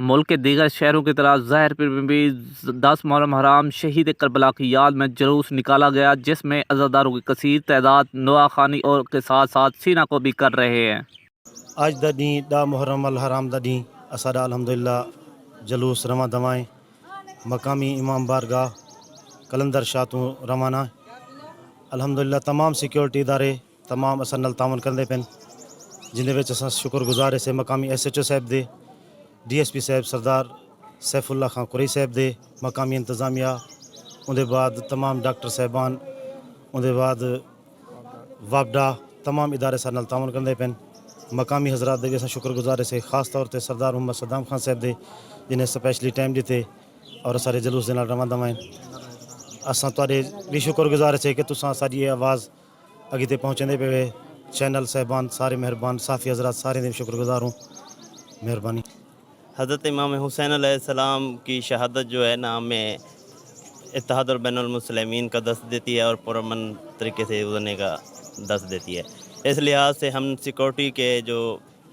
ملک کے دیگر شہروں کی طرح ظاہر پیر میں بھی 10 محرم حرام شہید کربلا کی یاد میں جلوس نکالا گیا، جس میں عزاداروں کی کثیر تعداد نواخوانی اور کے ساتھ ساتھ سینہ کو بھی کر رہے ہیں۔ آج دا ڈیں 10 محرم الحرام دا ڈیں اساڈا الحمدللہ جلوس رواں دوائیں مقامی امام بارگاہ کلندر شاہ تو روانہ الحمدللہ تمام سیکیورٹی ادارے تمام اساں نال تعاون کردے پن، جندے وچ اساں شکر گزار سے مقامی SHO صاحب دے، DSP صاحب سردار سیف اللہ خان قریشی صاحب دے، مقامی انتظامیہ، اندے بعد تمام ڈاکٹر صاحبان، اندے بعد وابڈا تمام ادارے سارے نال تعاون کردے پن، مقامی حضرات دے بھی اساں شکر گزار سے، خاص طور تے سردار محمد صدام خان صاحب دے جنہیں سپیشلی ٹائم دیتے اور سارے جلوس دے نال رواں دوائیں۔ اساں تواڈے بھی شکر گزار سے کہ تساں ساری آواز اگے تے پہنچاندے پے، چینل صاحبان سارے مہربان، صافی حضرات سارے دے شکر گزار ہوں، مہربانی۔ حضرت امام حسین علیہ السلام کی شہادت جو ہے نا ہمیں اتحاد اور بین المسلمین کا دست دیتی ہے اور پرامن طریقے سے گزرنے کا دست دیتی ہے۔ اس لحاظ سے ہم سیکورٹی کے جو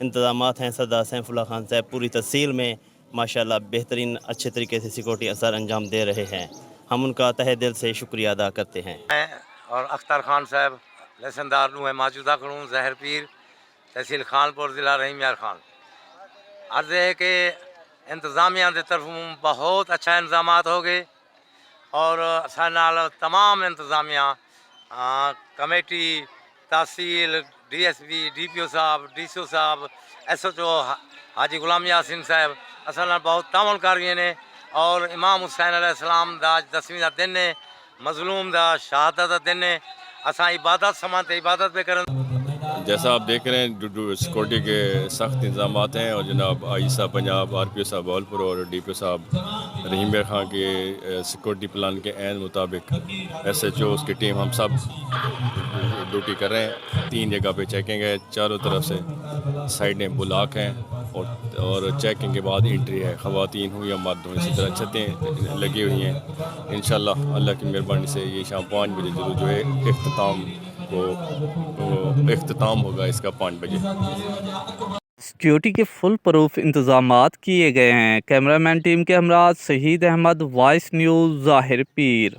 انتظامات ہیں سردار سیف اللہ خان صاحب پوری تفصیل میں ماشاءاللہ بہترین اچھے طریقے سے سیکورٹی اثر انجام دے رہے ہیں، ہم ان کا تہہ دل سے شکریہ ادا کرتے ہیں۔ اور اختر خان صاحب لہسندار نو ہے موجودہ کھڑوں ظاہر پیر تحصیل خانپور ضلع رحیم یار خان۔ عرض ہے کہ انتظامیہ کی طرف بہت اچھا انتظامات ہو گئے اور نال تمام انتظامیہ کمیٹی تحصیل DSP DPO صاحب DCO صاحب SHO حاجی غلام یاسین صاحب اصل بہت تعاون کر رہے ہیں اور امام حسین علیہ السلام دا 10ویں دا دن ہے، مظلوم دا شہادت دا دن ہے، اساں عبادت سمانتے عبادت پہ کریں۔ جیسا آپ دیکھ رہے ہیں سیکورٹی کے سخت انتظامات ہیں اور جناب آئی صاحب پنجاب RPO صاحب بہاولپور اور DPO صاحب رحیم یار خان کے سیکورٹی پلان کے عین مطابق SHO اس کی ٹیم ہم سب ڈیوٹی کر رہے ہیں۔ 3 جگہ پہ چیکنگ ہے، چاروں طرف سے سائڈیں بلاک ہیں اور چیکنگ کے بعد انٹری ہے، خواتین ہوں یا مرد ہوں، اسی طرح چھتیں لگی ہوئی ہیں۔ انشاءاللہ اللہ کی مہربانی سے یہ شام 5 بجے ضرور جو ہے اختتام ہوگا اس کا 5 بجے۔ سیکیورٹی کے فل پروف انتظامات کیے گئے ہیں۔ کیمرہ مین ٹیم کے ہمراہ شہید احمد، وائس نیوز ظاہر پیر۔